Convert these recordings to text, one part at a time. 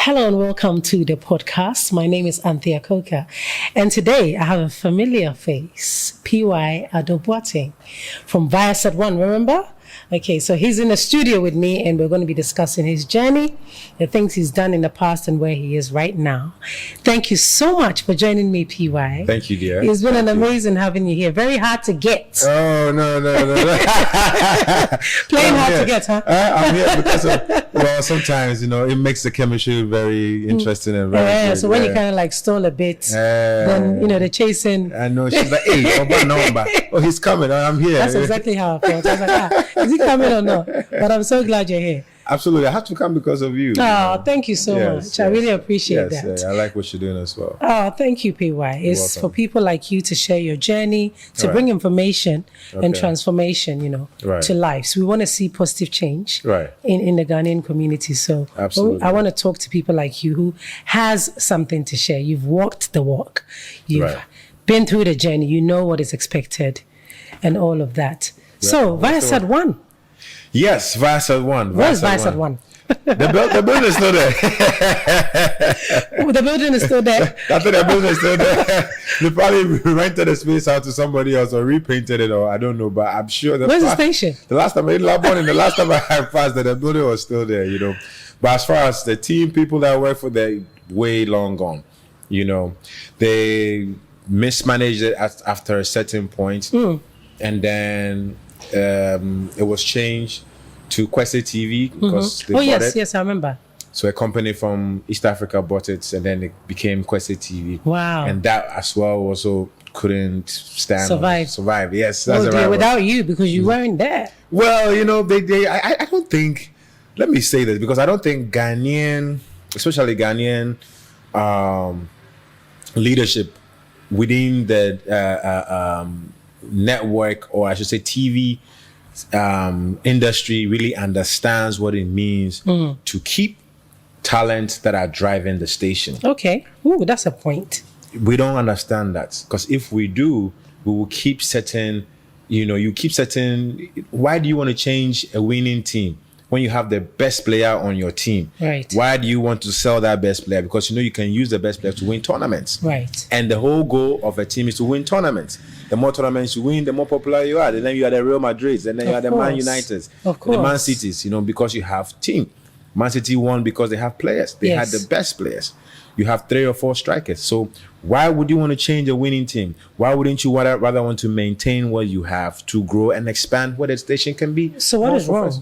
Hello and welcome to the podcast. My name is ANTHEA COKER, and today I have a familiar face, P.Y. Adobwate from Viasat One, remember? Okay, so he's in the studio with me and we're going to be discussing his journey, the things he's done in the past and where he is right now. Thank you so much for joining me, PY. Thank you, dear. It's been amazing having you here. Very hard to get. Oh, no. Playing hard to get, huh? I'm here because sometimes, it makes the chemistry very interesting and very good. So when you kind of like stall a bit, then, the chasing. I know, she's like, hey, oh, he's coming. I'm here. That's exactly how I felt. I was like, is he coming or not? But I'm so glad you're here. Absolutely. I have to come because of you. Oh, thank you so much. Yes. I really appreciate that. Yes, I like what you're doing as well. Oh, thank you, PY. It's for people like you to share your journey, to bring information and transformation, to life. So we want to see positive change in the Ghanaian community. So absolutely. I want to talk to people like you who has something to share. You've walked the walk. You've been through the journey. You know what is expected and all of that. So Viasat One. Yes, Viasat One. Where's Viasat One? The building is still there. The building is still there. I think the building is still there. They probably rented the space out to somebody else or repainted it, or I don't know. But I'm sure. Where's the station? The last time I the last time I passed, the building was still there. But as far as the team, people that work for, they're way long gone. They mismanaged it after a certain point, and then it was changed to Kwesi TV because they bought it. Yes, I remember. So a company from East Africa bought it, and then it became Kwesi TV. Wow! And that as well also couldn't survive. Yes, that's without you because you weren't there. Well, I don't think. Let me say this because I don't think Ghanaian, especially Ghanaian, leadership within the network, or I should say TV industry, really understands what it means to keep talent that are driving the station. Okay. Ooh, that's a point. We don't understand that because if we do, we will keep setting, why do you want to change a winning team when you have the best player on your team? Right. Why do you want to sell that best player? Because you can use the best player to win tournaments. Right. And the whole goal of a team is to win tournaments. The more tournaments you win, the more popular you are. And then you are the Real Madrids, and then you are the Man Uniteds, the Man Cities, because you have team. Man City won because they have players. They had the best players. You have 3 or 4 strikers. So why would you want to change a winning team? Why wouldn't you rather want to maintain what you have to grow and expand what the station can be? So what is wrong?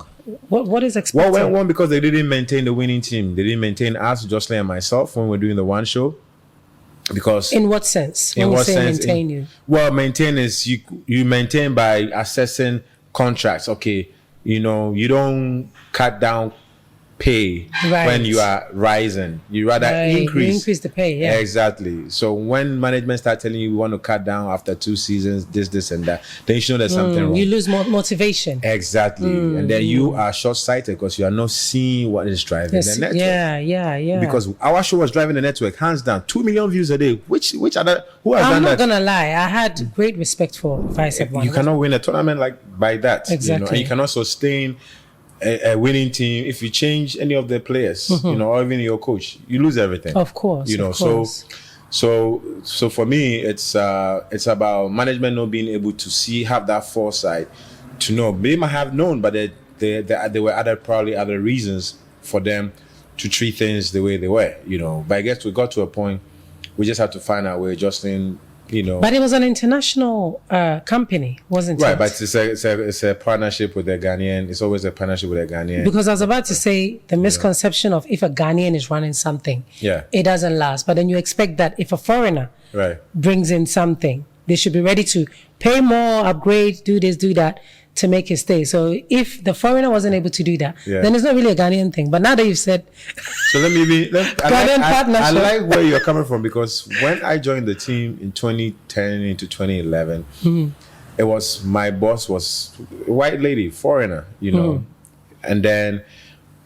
What is expected? What went wrong because they didn't maintain the winning team. They didn't maintain us, Jocelyn and myself, when we're doing the one show. Because in what sense? When you say maintain you? Well, maintain is you maintain by assessing contracts. Okay, you don't cut down pay when you are rising. You rather increase the pay. Yeah, exactly. So when management start telling you we want to cut down after 2 seasons, this and that, then you should know there's something wrong. You lose motivation. Exactly, and then you are short-sighted because you are not seeing what is driving the network. Yeah. Because our show was driving the network, hands down, 2 million views a day. Who has done that? I'm not gonna lie. I had great respect for Viasat One. You cannot win a tournament by that. Exactly. And you cannot sustain a winning team if you change any of the players, or even your coach, you lose everything. Of course. So for me, it's about management not being able to have that foresight to know. They might have known, but there were probably other reasons for them to treat things the way they were. But I guess we got to a point we just had to find our way, Justin. But it was an international company, wasn't it? Right, but it's a partnership with the Ghanaian. It's always a partnership with the Ghanaian. Because I was about to say the misconception of if a Ghanaian is running something, it doesn't last. But then you expect that if a foreigner brings in something, they should be ready to pay more, upgrade, do this, do that to make it stay. So if the foreigner wasn't able to do that, then it's not really a Ghanaian thing. But now that you've said, so I partnership. like where you're coming from, because when I joined the team in 2010 into 2011, it was my boss was a white lady, foreigner, and then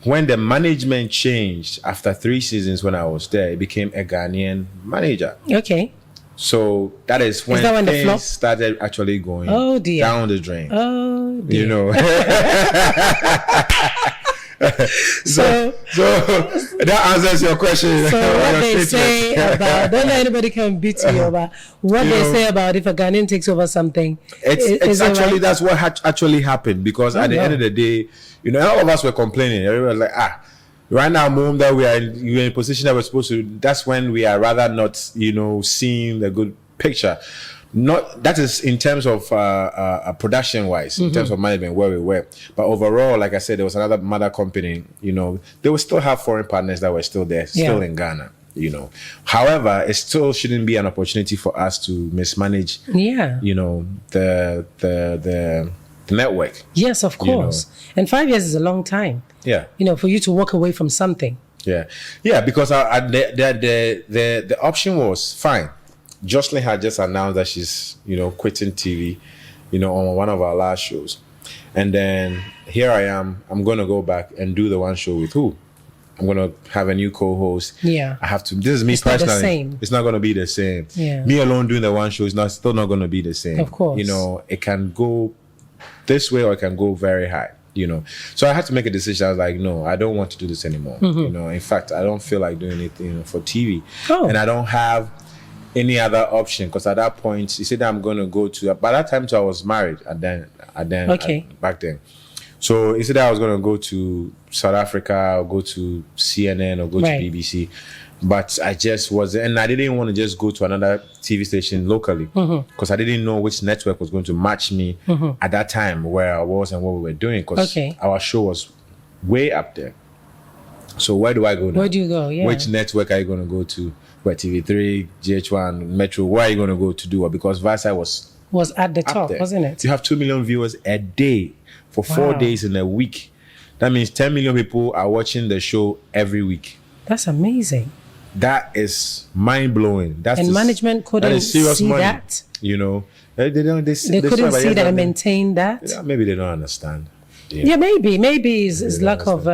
when the management changed after 3 seasons when I was there, it became a Ghanaian manager. Okay. So that is when things started actually going down the drain. Oh dear. so that answers your question. So what they say about, don't let anybody come beat you over what they say about if a Ghanaian takes over something. It's actually right? That's what actually happened, because at the end of the day, all of us were complaining. Everyone was like, right now, mom, that we're in a position that we're supposed to. That's when we are rather not, seeing the good picture. Not that is in terms of production wise, in terms of management where we were, but overall, like I said, there was another mother company. They will still have foreign partners that were still there, still in Ghana. However, it still shouldn't be an opportunity for us to mismanage. The network. Yes, of course. And 5 years is a long time. Yeah. For you to walk away from something. Yeah, because the option was fine. Jocelyn had just announced that she's, quitting TV, on one of our last shows. And then here I am. I'm going to go back and do the one show with who? I'm going to have a new co-host. Yeah. I have to. This is me personally. Not the same. It's not going to be the same. Yeah. Me alone doing the one show is still not going to be the same. Of course. It can go this way or it can go very high. So I had to make a decision. I was like, no, I don't want to do this anymore. In fact, I don't feel like doing anything for TV. And I don't have any other option, because at that point, you said I'm going to go to, by that time, I was married back then. So he said I was going to go to South Africa or go to CNN or go to BBC. But I just wasn't, and I didn't want to just go to another TV station locally, because I didn't know which network was going to match me at that time where I was and what we were doing, because our show was way up there. So where do I go now? Where do you go? Yeah. Which network are you going to go to? Where TV3, GH1, Metro? Where are you going to go to do it? Because Viasat was at the top, wasn't it? You have 2 million viewers a day for 4 days in a week. That means 10 million people are watching the show every week. That's amazing. That is mind blowing. Management couldn't see money. That. They couldn't see that and maintain that. Yeah, maybe they don't understand. Yeah, maybe it's lack of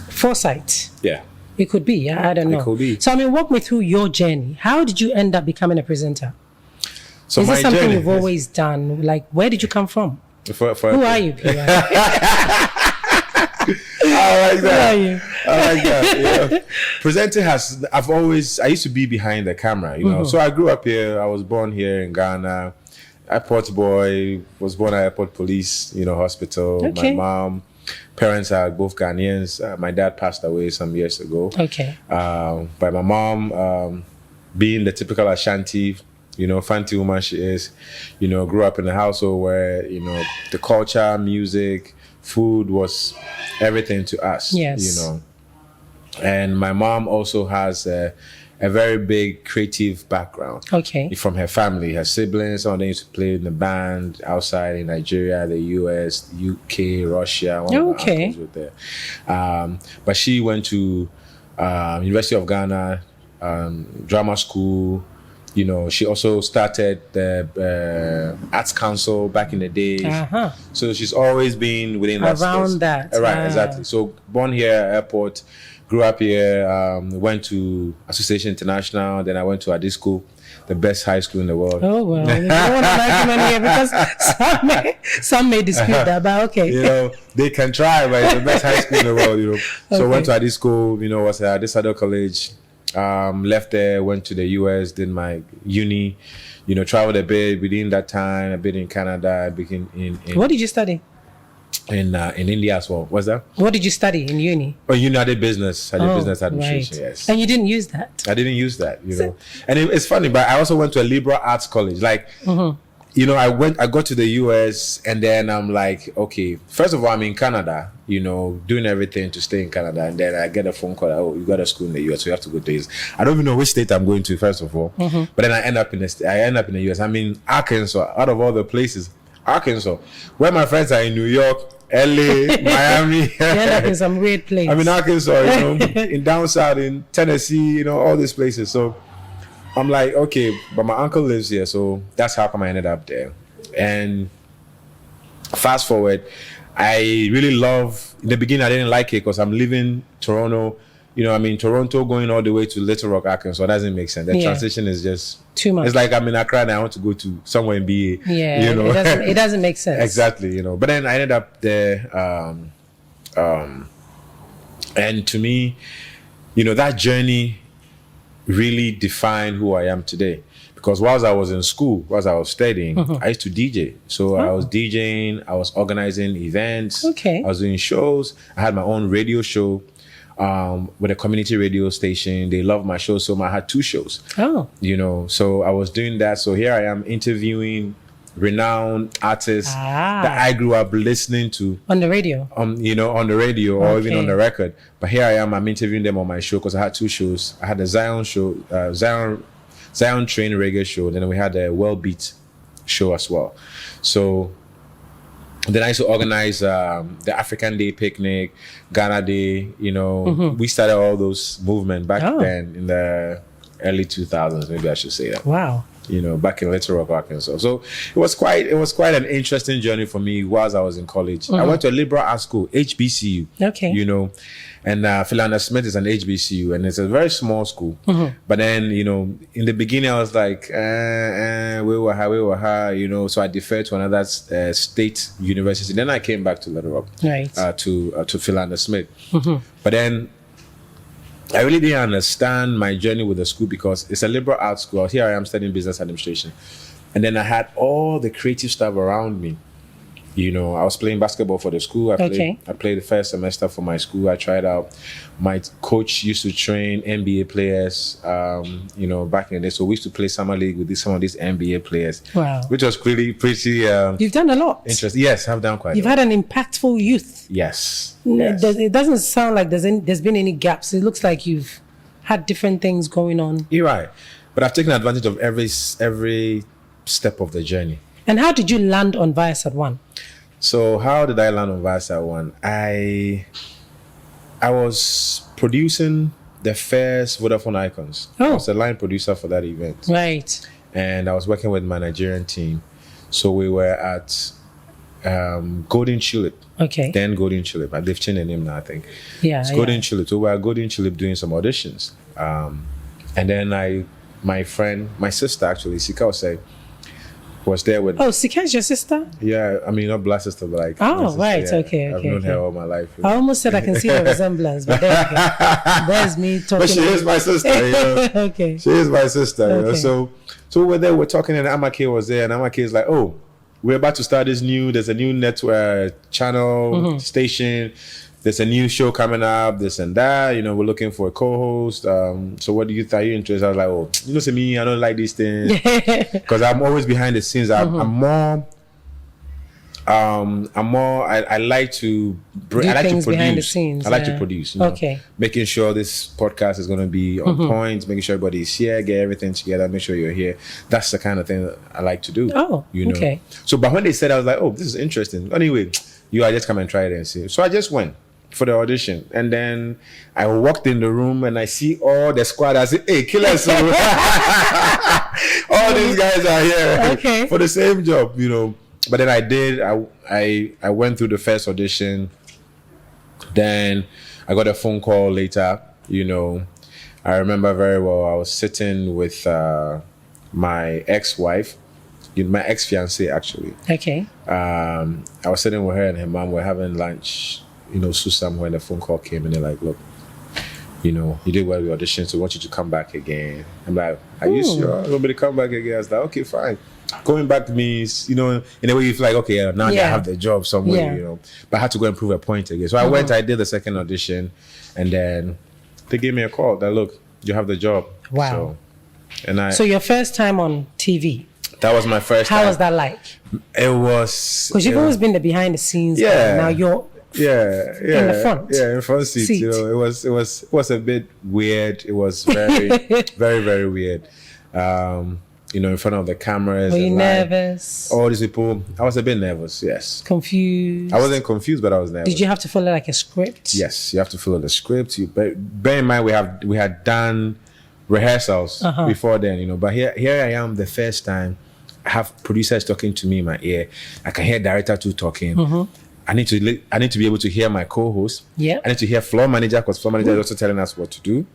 foresight. Yeah. It could be. I don't know. It could be. So walk me through your journey. How did you end up becoming a presenter? So is this something you've always done? Like, where did you come from? Who are you, P.Y.? I like that. Presenting I used to be behind the camera, So I grew up here. I was born here in Ghana. Airport boy, was born at Airport Police, Hospital. Okay. My parents are both Ghanaians. My dad passed away some years ago. Okay. But my mom, being the typical Ashanti, fancy woman she is, grew up in a household where, the culture, music, food was everything to us. Yes. And my mom also has a very big creative background. Okay. From her family, her siblings, some of them used to play in the band outside in Nigeria, the US, UK, Russia. One of my uncles were there. But she went to University of Ghana, drama school. She also started the Arts Council back in the days. So she's always been within that around space. That. Right, exactly. So born here at Airport, grew up here, went to Association International, then I went to Adisco, the best high school in the world. Oh, well, I don't want to recommend here because some may dispute that, but okay. They can try, but it's the best high school in the world, So went to Adisco, was at Adisado College, left there, went to the US, did my uni, traveled a bit within that time, a bit in Canada, a bit in What did you study? In India as well. What's that? What did you study in uni? Oh, uni, I did business. I did business administration, right. Yes. And you didn't use that? I didn't use that, And it's funny, but I also went to a liberal arts college. Like, I got to the US and then I'm like, okay, first of all, I'm in Canada, doing everything to stay in Canada. And then I get a phone call, oh, you got a school in the US, so you have to go to this. I don't even know which state I'm going to, first of all. But then I end up in the US. I'm in Arkansas, out of all the places. Arkansas, where my friends are in New York, LA, Miami. You end up in some weird place. I'm in Arkansas, in down south, in Tennessee, all these places. So I'm like, okay, but my uncle lives here, so that's how come I ended up there. And fast forward, I really love, in the beginning I didn't like it because I'm leaving Toronto, Toronto going all the way to Little Rock, Arkansas. That doesn't make sense. The transition is just too much. It's like I'm in Accra and I want to go to somewhere in BA. Yeah, it doesn't make sense. Exactly, But then I ended up there And to me, you know, that journey really defined who I am today. Because whilst I was in school, whilst I was studying, I used to DJ. So I was DJing, I was organizing events, I was doing shows. I had my own radio show with a community radio station. They loved my show so much. I had 2 shows. You know, so I was doing that. So here I am interviewing renowned artists that I grew up listening to on the radio. You know, on the radio or even on the record. But here I am, I'm interviewing them on my show because I had 2 shows. I had the Zion show, Zion Train Reggae show. Then we had a World Beat show as well. So then I used to organize the African Day Picnic, Ghana Day. You know, we started all those movements back then in the early 2000s. Maybe I should say that. Wow. You know, back in Little Rock, Arkansas. So it was quite an interesting journey for me whilst I was in college. I went to a liberal arts school, HBCU. You know, and Philander Smith is an HBCU, and it's a very small school. But then, you know, in the beginning, I was like, we were high, you know. So I deferred to another state university. Then I came back to Little Rock, to Philander Smith. But then I really didn't understand my journey with the school because it's a liberal arts school. Here I am studying business administration. And then I had all the creative stuff around me. You know, I was playing basketball for the school. I played the first semester for my school. I tried out. My coach used to train NBA players, you know, back in the day. So we used to play summer league with some of these NBA players. Wow. Which was pretty You've done a lot. Interesting. Yes, I've done quite a lot. You've had an impactful youth. Yes. It doesn't sound like there's been any gaps. It looks like you've had different things going on. You're right. But I've taken advantage of every step of the journey. And how did you land on Viasat One? So how did I land on Viasat One? I was producing the first Vodafone Icons. I was a line producer for that event. Right. And I was working with my Nigerian team. So we were at Golden Tulip. Then Golden Tulip. They've changed the name now, I think. Yeah. It's Golden Tulip. So we were at Golden Tulip doing some auditions. And then my sister actually, Sika was there with. Oh, Sika is your sister? Yeah, I mean not blood sister, but like. Oh, right, yeah, okay. I've known her all my life. I almost said I can see a resemblance, but there's me talking. But she is my sister. You know? She is my sister. You know? So we were there. We're talking, and Amake was there, and Amake is like, "Oh, we're about to start there's a new network channel station. There's a new show coming up, this and that. You know, we're looking for a co-host. So what do you think? Are you interested?" I was like, "Oh, you know, me, I don't like these things because I'm always behind the scenes. I like to produce. Behind the scenes. I like to produce. You know, making sure this podcast is going to be on point, making sure everybody's here, get everything together, make sure you're here. That's the kind of thing that I like to do. Oh, you know. So, but when they said, I was like, "Oh, this is interesting." Anyway, I just come and try it and see. So I just went for the audition, and then I walked in the room and I see all the squad. I said, "Hey, killers! All these guys are here for the same job, you know." But then I went through the first audition. Then I got a phone call later. You know, I remember very well. I was sitting with my ex-wife, my ex-fiancée actually. I was sitting with her and her mom. We're having lunch. You know, Susam, when the phone call came and they're like, "Look, you know, you did well with audition, so I want you to come back again." I'm like, "Are you sure? You want me to come back again?" I was like, "Okay, fine." Going back means, you know, in a way you feel like, okay, now I have the job somewhere, you know. But I had to go and prove a point again. So I went, I did the second audition, and then they gave me a call that, "Look, you have the job." Wow. So your first time on TV? That was my first time. How was that like? It was... Because you've always been the behind the scenes. Yeah. Now you're... in the front. Yeah, in front seat. You know, it was a bit weird. It was very, very, very weird. You know, in front of the cameras. Were you nervous? All these people. I was a bit nervous, yes. Confused? I wasn't confused, but I was nervous. Did you have to follow like a script? Yes, you have to follow the script. Bear in mind, we had done rehearsals before then, you know. But here I am the first time. I have producers talking to me in my ear. I can hear director too talking. I need to be able to hear my co-host. Yeah. I need to hear floor manager, because floor manager is also telling us what to do.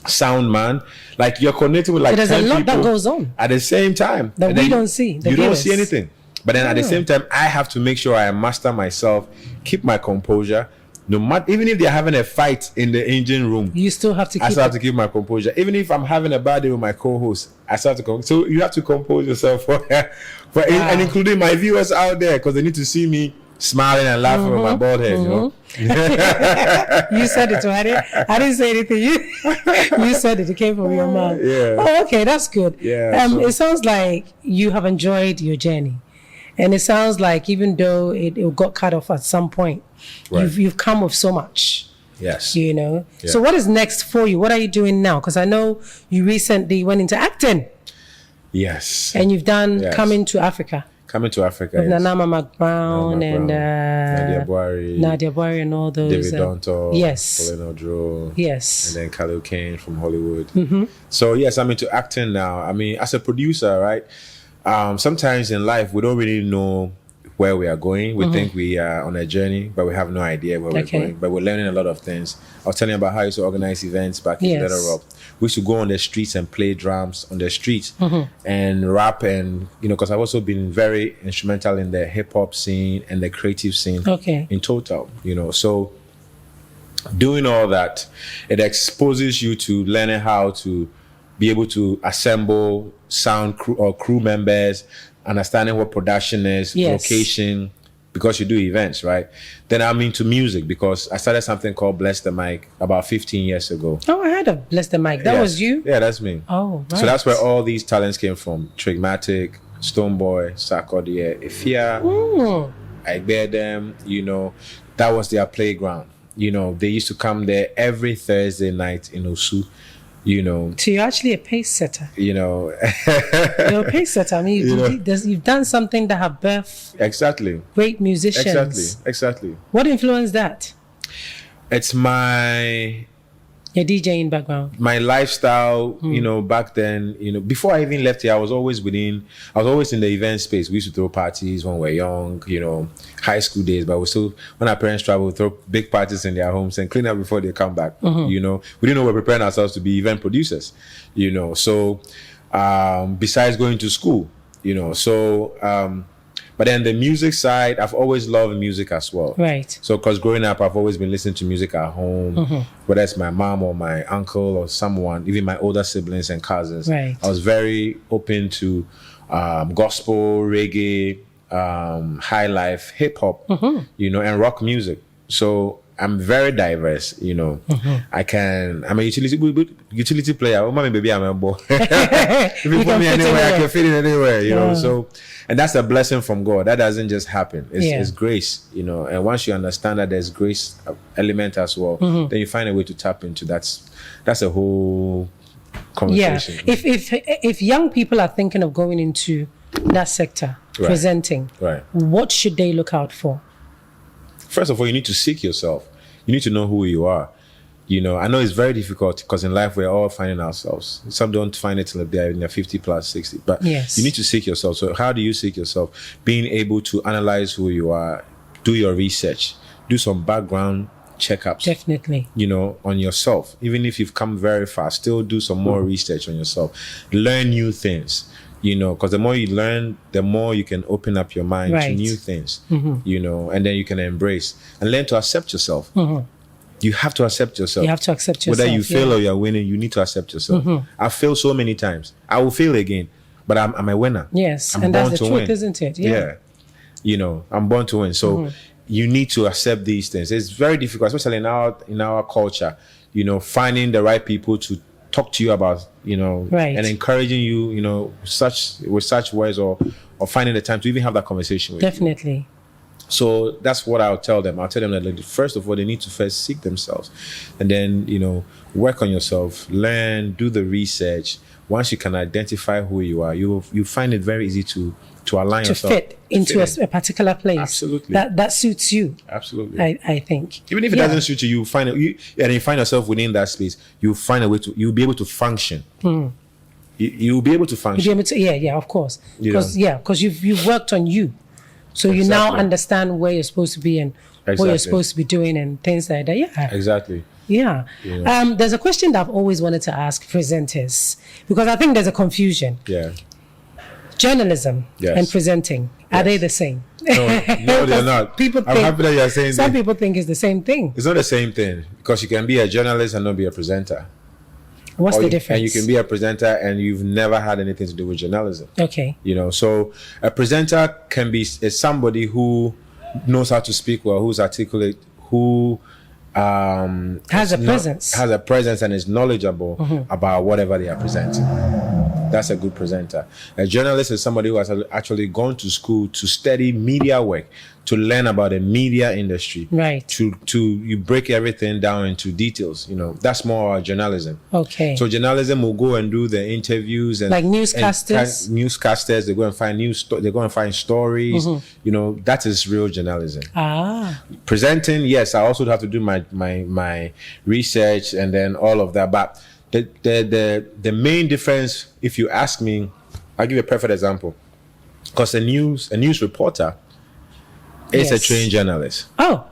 Sound man, like you're connecting with like so there's 10 a lot people that goes on at the same time that we don't see. You don't see anything. But then at the same time, I have to make sure I master myself, keep my composure, No matter, even if they're having a fight in the engine room, you still have to. I still have to keep my composure. Even if I'm having a bad day with my co-host, I still have to so you have to compose yourself and including my viewers out there, because they need to see me smiling and laughing with my bald head. You know. You said it, right? I didn't say anything. You said it. It came from your mouth. Yeah. Oh, okay, that's good. Yeah. It sounds like you have enjoyed your journey, and it sounds like even though it got cut off at some point, right. you've come with so much. Yes. You know. Yeah. So what is next for you? What are you doing now? Because I know you recently went into acting. Yes. And you've done Coming to Africa. Coming to Africa. With Nanama McBrown and Nadia Buari and all those. David Donto. Yes. Pauline Odro. Yes. And then Khalil Kane from Hollywood. So yes, I'm into acting now. I mean, as a producer, right? Sometimes in life we don't really know where we are going. We think we are on a journey, but we have no idea where we're going. But we're learning a lot of things. I was telling you about how I used to organize events back in Little Rock. We used to go on the streets and play drums on the streets and rap, and because I've also been very instrumental in the hip hop scene and the creative scene in total. So doing all that, it exposes you to learning how to be able to assemble sound crew members, understanding what production is, location, because you do events, right? Then I'm into music because I started something called Bless the Mic about 15 years ago. Oh, I heard of Bless the Mic. That was you? Yeah, that's me. Oh, right. So that's where all these talents came from. Trigmatic, Stoneboy, Sarkodie, Afia, I bear them, that was their playground. They used to come there every Thursday night in Osu. So you're actually a pace setter. You're a pace setter. I mean, you've done something that have birthed great musicians. Exactly. What influenced that? It's your DJing background. My lifestyle, back then, before I even left here, I was always in the event space. We used to throw parties when we were young, high school days, but when our parents travel, we throw big parties in their homes and clean up before they come back. We didn't know we're preparing ourselves to be event producers, So, besides going to school, but then the music side, I've always loved music as well. Right. So, because growing up, I've always been listening to music at home, whether it's my mom or my uncle or someone, even my older siblings and cousins. Right. I was very open to gospel, reggae, high life, hip hop, and rock music. So I'm very diverse, I'm a utility player. Oh, mommy, baby, I'm a boy. If you put me anywhere, I can fit in anywhere, So, and that's a blessing from God. That doesn't just happen. It's grace, And once you understand that there's grace element as well, then you find a way to tap into that's a whole conversation. Yeah. If young people are thinking of going into that sector, presenting, what should they look out for? First of all, you need to seek yourself. You need to know who you are. I know it's very difficult because in life we're all finding ourselves. Some don't find it till they're in their 50 plus 60. But you need to seek yourself. So how do you seek yourself? Being able to analyze who you are, do your research, do some background checkups. Definitely. On yourself. Even if you've come very far, still do some more research on yourself. Learn new things. Because the more you learn, the more you can open up your mind to new things, and then you can embrace and learn to accept yourself. You have to accept yourself. You have to accept yourself. Whether you fail or you're winning, you need to accept yourself. I've failed so many times. I will fail again, but I'm a winner. Yes, and that's the truth, isn't it? Yeah. I'm born to win. So you need to accept these things. It's very difficult, especially in our culture, finding the right people to talk to you about, and encouraging you, with such words or finding the time to even have that conversation with you. Definitely. So that's what I'll tell them. I'll tell them that first of all, they need to first seek themselves and then, work on yourself, learn, do the research. Once you can identify who you are, you find it very easy to align yourself. To fit into a particular place. Absolutely. That suits you. Absolutely. I think. Even if it doesn't suit you, you find yourself within that space, you'll find a way you'll be able to function. You'll be able to function. You'll be able to, of course. Because you've worked on you. So you now understand where you're supposed to be and what you're supposed to be doing and things like that. Yeah. Exactly. Yeah. There's a question that I've always wanted to ask presenters, because I think there's a confusion. Yeah. Journalism and presenting, are they the same? No, they're not. I'm happy that you're saying some people think it's the same thing. It's not the same thing, because you can be a journalist and not be a presenter. What's the difference? And you can be a presenter and you've never had anything to do with journalism. Okay. So a presenter can be somebody who knows how to speak well, who's articulate, who has a presence and is knowledgeable about whatever they are presenting. That's a good presenter. A journalist is somebody who has actually gone to school to study media work, to learn about the media industry. Right. To you break everything down into details. That's more journalism. Okay. So journalism will go and do the interviews and like newscasters. Newscasters, they go and find they go and find stories. That is real journalism. Presenting, yes, I also have to do my research and then all of that, but the main difference, if you ask me, I'll give you a perfect example. Because a news reporter is a trained journalist. Oh,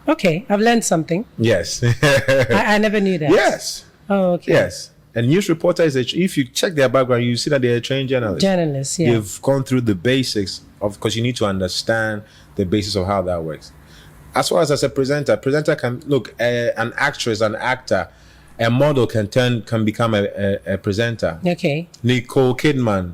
okay. I've learned something. Yes. I never knew that. Yes. Oh, okay. Yes. A news reporter if you check their background, you see that they're a trained journalist. Journalists, yeah. They've gone through the basics because you need to understand the basis of how that works. As far as a presenter can look, an actress, an actor, a model can become a presenter. Okay. Nicole Kidman.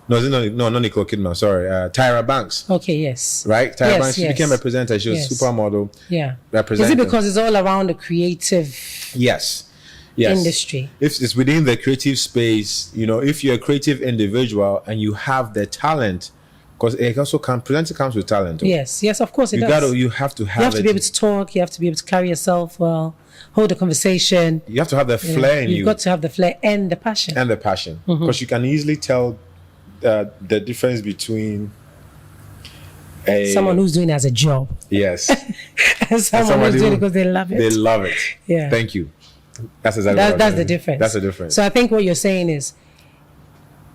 No, not Nicole Kidman. Sorry, Tyra Banks. Okay, yes. Right, Tyra Banks. She became a presenter. She was supermodel. Yeah. Representing. Is it because it's all around the creative? Yes. Industry. If it's within the creative space, if you're a creative individual and you have the talent, because it also presenting comes with talent. Yes, of course it does. You have to be able to talk. You have to be able to carry yourself well, hold a conversation. You have to have the flair in you. You've got to have the flair and the passion. Because you can easily tell the difference between someone who's doing it as a job. Yes. and someone who's doing it because they love it. They love it. Yeah. Thank you. That's exactly that's the difference. That's the difference. So I think what you're saying is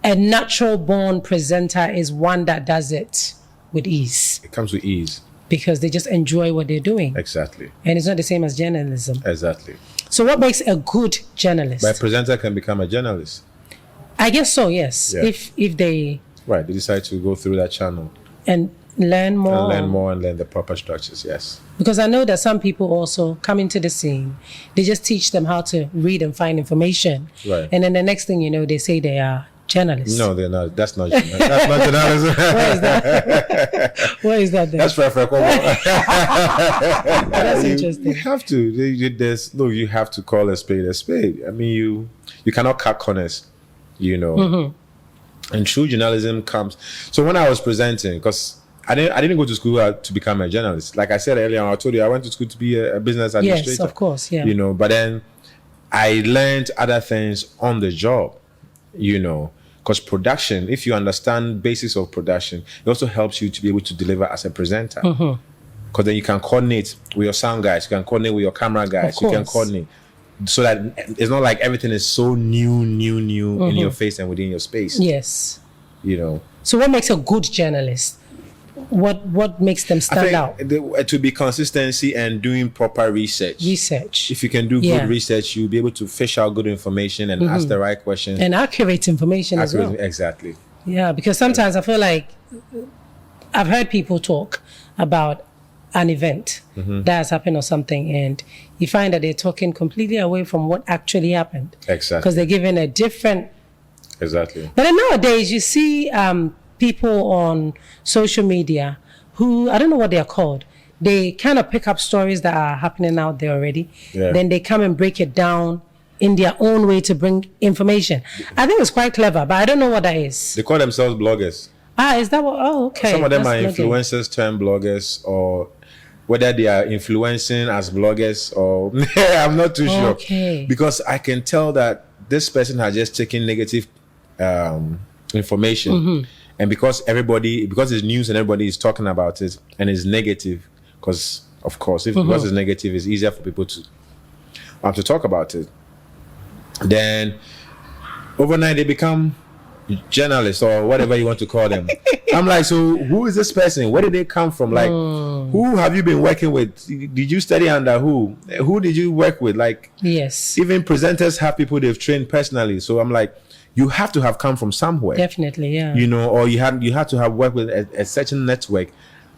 a natural born presenter is one that does it with ease. It comes with ease. Because they just enjoy what they're doing. Exactly. And it's not the same as journalism. Exactly. So what makes a good journalist? But a presenter can become a journalist. I guess so, yes. Yeah. If they... Right, they decide to go through that channel. And learn more. And learn the proper structures, yes. Because I know that some people also come into the scene, they just teach them how to read and find information. Right. And then the next thing you know, they say they are journalists. No, they're not. That's not journalism. That's not journalism. What is that? What is that then? That's perfect. That's interesting. You have to. You have to call a spade a spade. I mean, you cannot cut corners, And true journalism comes. So when I was presenting, because I didn't go to school to become a journalist. Like I said earlier, I told you I went to school to be a business administrator. Yes, of course, yeah. But then I learned other things on the job, because production, if you understand basics of production, it also helps you to be able to deliver as a presenter. Because then you can coordinate with your sound guys, you can coordinate with your camera guys, you can coordinate. So that it's not like everything is so new in your face and within your space. Yes. So what makes a good journalist? What makes them stand out? To be consistency and doing proper research. If you can do good research, you'll be able to fish out good information and ask the right questions. And accurate information as well. Exactly. Yeah, because sometimes I feel like I've heard people talk about an event that has happened or something, and you find that they're talking completely away from what actually happened. Exactly. Because they're given a different... Exactly. But then nowadays, you see people on social media who, I don't know what they're called, they kind of pick up stories that are happening out there already. Yeah. Then they come and break it down in their own way to bring information. I think it's quite clever, but I don't know what that is. They call themselves bloggers. Is that what? Oh, okay. Some of them are influencers turned bloggers, or whether they are influencing as bloggers, or I'm not too sure. Okay. Because I can tell that this person has just taken negative information. And because it's news and everybody is talking about it and it's negative, because of course, because it's negative, it's easier for people to talk about it. Then overnight they become journalists or whatever you want to call them. I'm like, so who is this person? Where did they come from? Like, who have you been working with? Did you study under who? Who did you work with? Like, yes. Even presenters have people they've trained personally. So I'm like, you have to have come from somewhere. Definitely, yeah. Or you had to have worked with a certain network,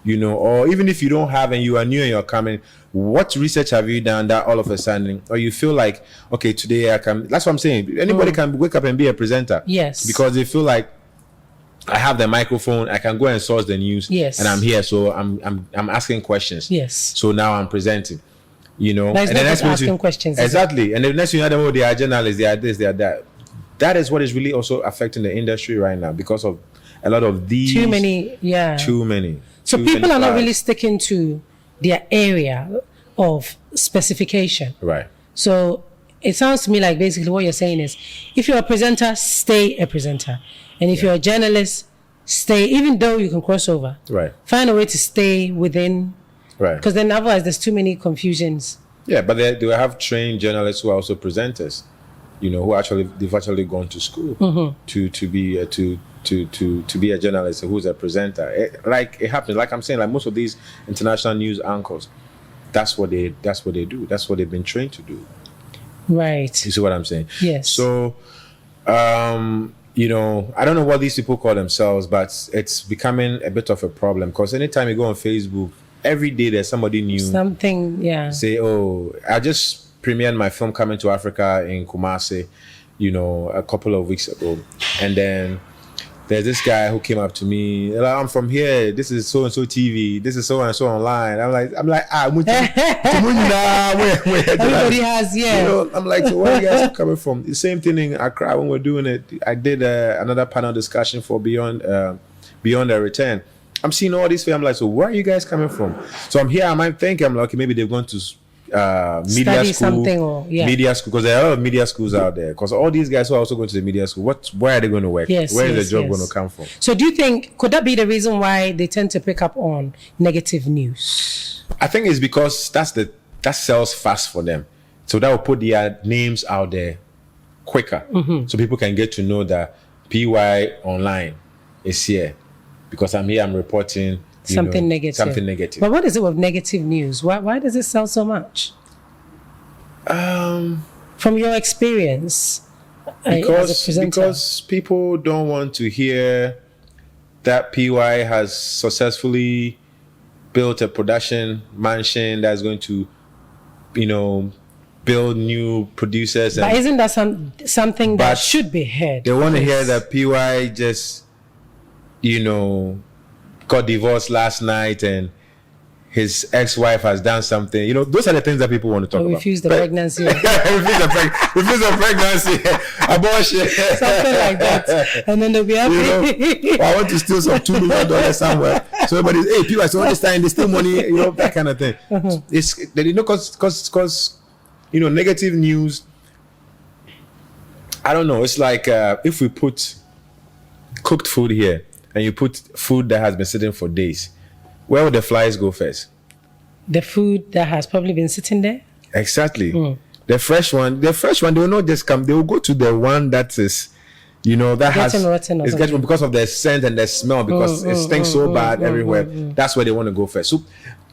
or even if you don't have and you are new and you're coming, what research have you done that all of a sudden, or you feel like, okay, today I can, that's what I'm saying. Anybody can wake up and be a presenter. Yes. Because they feel like, I have the microphone, I can go and source the news. Yes. And I'm here, so I'm asking questions. Yes. So now I'm presenting. That's and then not asking questions. Exactly. And the next thing you know, they are journalists, they are this, they are that. That is what is really also affecting the industry right now because of a lot of these. Too many. So people are not really sticking to their area of specification. Right. So it sounds to me like basically what you're saying is, if you're a presenter, stay a presenter. And if you're a journalist, stay, even though you can cross over. Right. Find a way to stay within. Right. Because then otherwise there's too many confusions. Yeah, but they have trained journalists who are also presenters, they've actually gone to school to be a journalist who's a presenter. It happens. Like I'm saying, like most of these international news anchors, that's what they do. That's what they've been trained to do. Right. You see what I'm saying? Yes. So, I don't know what these people call themselves, but it's becoming a bit of a problem because anytime you go on Facebook, every day there's somebody new. Something, yeah. Say, oh, I just premiered my film Coming to Africa in Kumasi, a couple of weeks ago. And then there's this guy who came up to me, like, I'm from here, this is so-and-so TV, this is so-and-so online. I'm like, everybody has, yeah. I'm like, so where are you guys coming from? The same thing in Accra when we're doing it. I did another panel discussion for Beyond the Return. I'm seeing all these films. I'm like, so where are you guys coming from? So I'm here. I might think I'm like, okay, maybe they've gone to media Study school, media school, because there are a lot of media schools out there. Because all these guys who are also going to the media school, where are they going to work? Yes, where is the job going to come from? So do you think, could that be the reason why they tend to pick up on negative news? I think it's because that sells fast for them. So that will put their names out there quicker. So people can get to know that PY Online is here. Because I'm here, I'm reporting something negative. But what is it with negative news? Why does it sell so much? From your experience, as a presenter. Because people don't want to hear that PY has successfully built a production mansion that's going to, build new producers. But isn't that something that should be heard? They want to hear that PY just got divorced last night and his ex-wife has done something. Those are the things that people want to talk about. Refuse the pregnancy. Refuse the pregnancy. Abortion. Something like that. And then they'll be happy. I want to steal some $2 million somewhere. So everybody's, hey, people, so all this time they steal money, that kind of thing. It's, because negative news, I don't know. It's like if we put cooked food here, and you put food that has been sitting for days, where would the flies go first? The food that has probably been sitting there? Exactly. The fresh one, they will not just come. They will go to the one that is, rotten getting because of the scent and the smell, because it stinks so bad everywhere. That's where they want to go first. So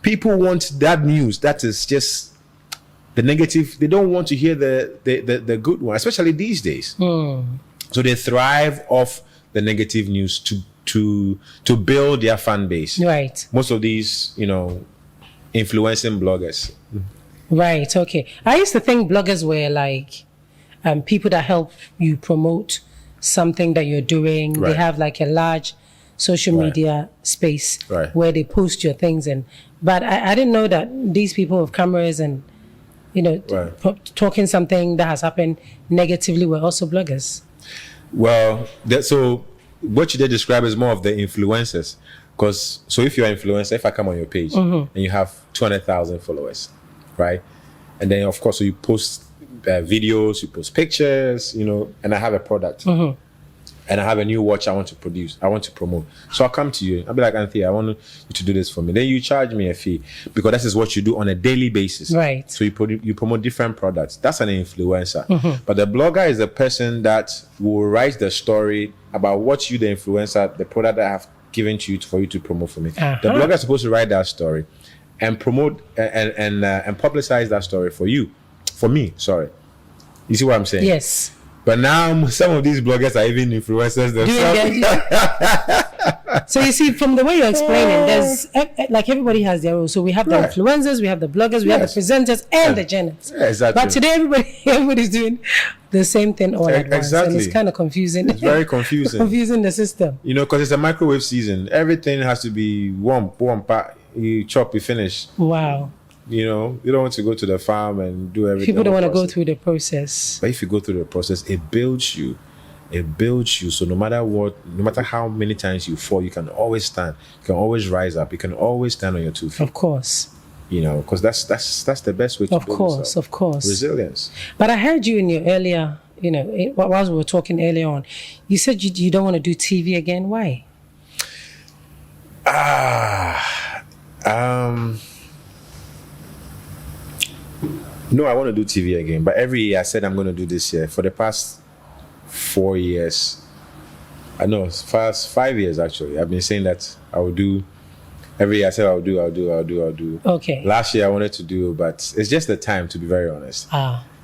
people want that news that is just the negative. They don't want to hear the good one, especially these days. So they thrive off the negative news to build their fan base. Right. Most of these, influencing bloggers. Right. Okay. I used to think bloggers were like people that help you promote something that you're doing. Right. They have like a large social media space where they post your things. But I didn't know that these people with cameras and, talking something that has happened negatively were also bloggers. Well, so what you did describe is more of the influencers. So if you're an influencer, if I come on your page and you have 200,000 followers, right? And then, of course, so you post videos, you post pictures, and I have a product. And I have a new watch I want to produce, I want to promote. So I'll come to you. I'll be like, Anthea, I want you to do this for me. Then you charge me a fee because that is what you do on a daily basis. Right. So you promote different products. That's an influencer. But the blogger is the person that will write the story about what you, the influencer, the product that I have given to you for you to promote for me. The blogger is supposed to write that story and promote and publicize that story for me. You see what I'm saying? Yes. But now some of these bloggers are even influencers themselves. So you see, from the way you're explaining, there's like everybody has their role. So we have the influencers, we have the bloggers, we have the presenters, and the journalists. Yeah, exactly. But today, everybody's doing the same thing all at once, and it's kind of confusing. It's very confusing. Confusing the system. You know, because it's a microwave season. Everything has to be warm, you chop, you finish. Wow. You know, you don't want to go to the farm and do everything. People don't want to go through the process. But if you go through the process, it builds you. It builds you. So no matter what, no matter how many times you fall, you can always stand. You can always rise up. You can always stand on your 2 feet. Of course. You know, because that's the best way to build yourself. Of course. Resilience. But I heard you in your earlier, you know, while we were talking earlier on, you said you don't want to do TV again. Why? No, I want to do TV again. But every year I said I'm going to do this year. For the past 4 years, I know, past 5 years actually, I've been saying that I will do. Every year I said I'll do. Okay. Last year I wanted to do, but it's just the time, to be very honest.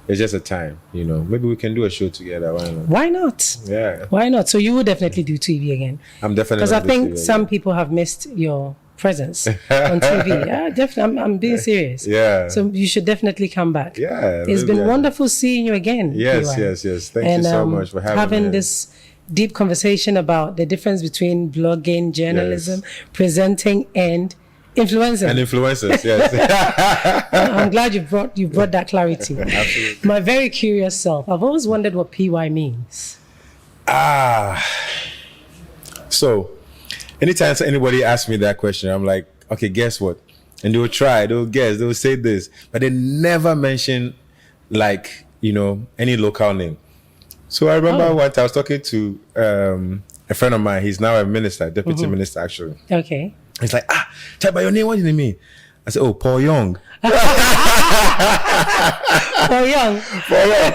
It's just a time, you know. Maybe we can do a show together. Why not? Why not? Yeah. Why not? So you will definitely do TV again. I'm definitely. Because I think some people have missed your presence on TV. Yeah, definitely. I'm being serious. Yeah. So you should definitely come back. Yeah. It's been wonderful seeing you again. Yes. Thank you so much for having me. This deep conversation about the difference between blogging, journalism, presenting, and influencing. And influencers, yes. I'm glad you brought that clarity. Absolutely. My very curious self, I've always wondered what PY means. So anytime anybody asks me that question, I'm like, okay, guess what? And they'll try, they'll guess, they'll say this, but they never mention, like, you know, any local name. So I remember once I was talking to a friend of mine. He's now a minister, deputy minister, actually. Okay. He's like, tell by your name, what do you mean? I said, Paul Young. Paul Young. Paul Young.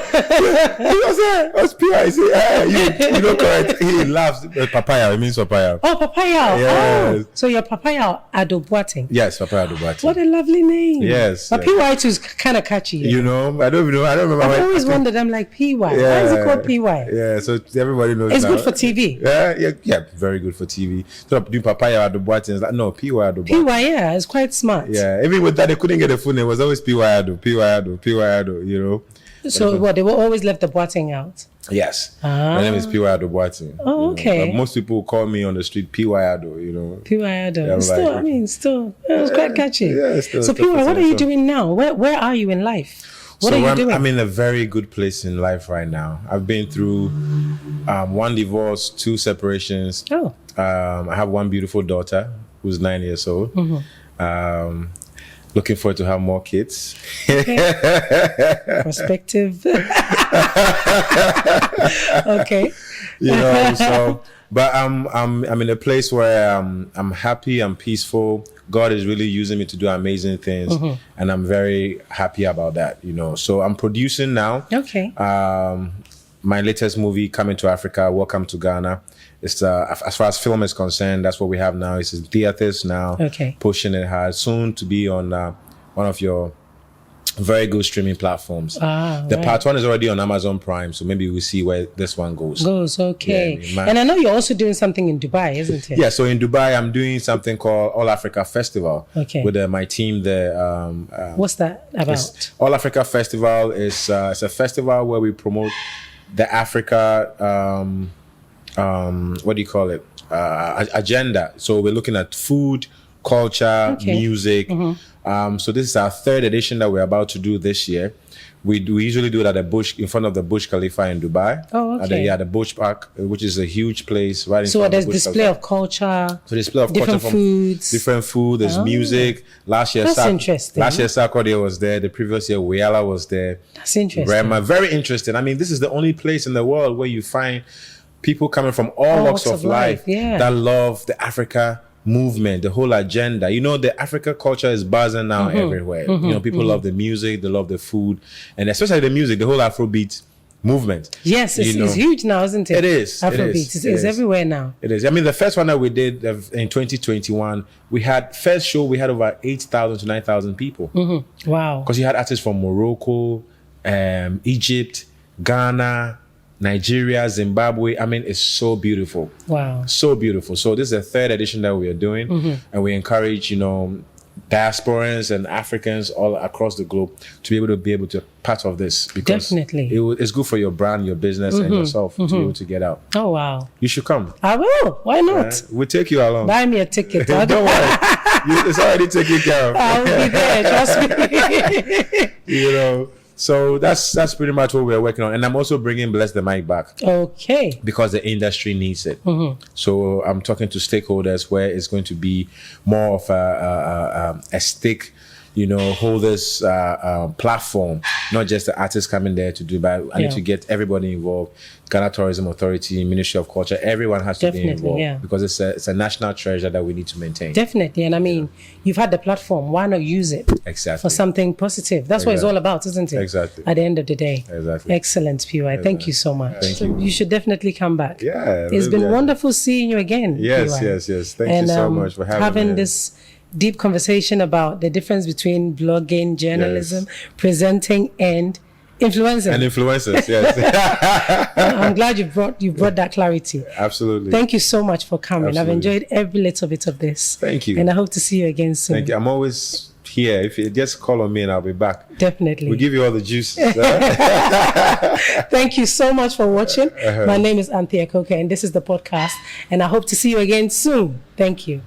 He was there. I was PI. He said, you know, correct. He laughs. Papaya. It means papaya. Oh, papaya. Yes. Oh, so you're Papaya Adobuating. Yes, Papaya Adobuating. What a lovely name. Yes. But PY too is kind of catchy. You know, I don't remember. I've always wondered. I'm like, PY. Why is it called PY? Yeah, so everybody knows. It's now. good for TV. Yeah, very good for TV. So do Papaya Adobuating. It's like, no, PY Adobuating. PY, yeah, it's quite smart. Yeah, even with that, they couldn't get a full name. It was always PY Ado, you know. So what, they were always left the Boating out? Yes. My name is PY Boating. Oh, okay. Most people call me on the street PY Ado, you know. PY Ado. Yeah, still, it was quite catchy. Yeah, still. So PY, what are you doing now? Where are you in life? What are you doing? I'm in a very good place in life right now. I've been through 1 divorce, 2 separations. Oh. I have 1 beautiful daughter who's 9 years old. Looking forward to have more kids. Okay. Perspective. Okay. You know, so but I'm in a place where I'm happy, I'm peaceful. God is really using me to do amazing things, and I'm very happy about that. You know, so I'm producing now. Okay. My latest movie, Coming to Africa, Welcome to Ghana. It's as far as film is concerned, that's what we have now. It's in theaters now. Okay. Pushing it hard. Soon to be on one of your very good streaming platforms. The part 1 is already on Amazon Prime, so maybe we'll see where this one goes. Okay. Yeah, and I know you're also doing something in Dubai, isn't it? Yeah, so in Dubai, I'm doing something called All Africa Festival. Okay. With my team there. What's that about? All Africa Festival is it's a festival where we promote the Africa, what do you call it? Agenda. So we're looking at food, culture, music. So this is our 3rd edition that we're about to do this year. We usually do it at the Bush, in front of the Burj Khalifa in Dubai. Oh, okay. At the Burj Park, which is a huge place right in so front there's of the Burj display Khalifa. of culture. So display of different culture foods. Different food. There's music. Last year, That's interesting. Last year, Sarkodie was there. The previous year, Weyala was there. That's interesting. Rema, very interesting. I mean, this is the only place in the world where you find people coming from all walks of life that love the Africa movement, the whole agenda. You know, the Africa culture is buzzing now everywhere. You know, people love the music, they love the food, and especially the music, the whole Afrobeat movement. Yes, it's huge now, isn't it? It is. Afrobeat. It's everywhere now. It is. I mean, the first one that we did in 2021, we had over 8,000 to 9,000 people. Wow. Because you had artists from Morocco, Egypt, Ghana, Nigeria, Zimbabwe. I mean, it's so beautiful. Wow. So beautiful. So this is the third edition that we are doing. And we encourage, diasporans and Africans all across the globe to be able to part of this, because definitely it's good for your brand, your business, and yourself to be able to get out. Oh wow! You should come. I will. Why not? We'll take you along. Buy me a ticket. Don't worry, it's already taken care of. I'll be there. Trust me. So that's pretty much what we're working on, and I'm also bringing Bless the Mic back. Okay. Because the industry needs it. So I'm talking to stakeholders where it's going to be more of a stake, holders platform, not just the artists coming there to do, but I need to get everybody involved. Ghana Tourism Authority, Ministry of Culture, everyone has to be involved because it's a national treasure that we need to maintain. Definitely. And I mean, you've had the platform. Why not use it for something positive? That's what it's all about, isn't it? Exactly. At the end of the day. Exactly. Excellent, PY. Thank you so much. Thank you. You should definitely come back. Yeah. It's been wonderful seeing you again. Yes, PY. yes. Thank you so much for having me. This deep conversation about the difference between blogging, journalism, presenting, and influencing. And influencers, yes. I'm glad you brought that clarity. Absolutely. Thank you so much for coming. Absolutely. I've enjoyed every little bit of this. Thank you. And I hope to see you again soon. Thank you. I'm always here. If you just call on me and I'll be back. Definitely. We'll give you all the juice. Thank you so much for watching. My name is ANTHEA COKER and this is the podcast. And I hope to see you again soon. Thank you.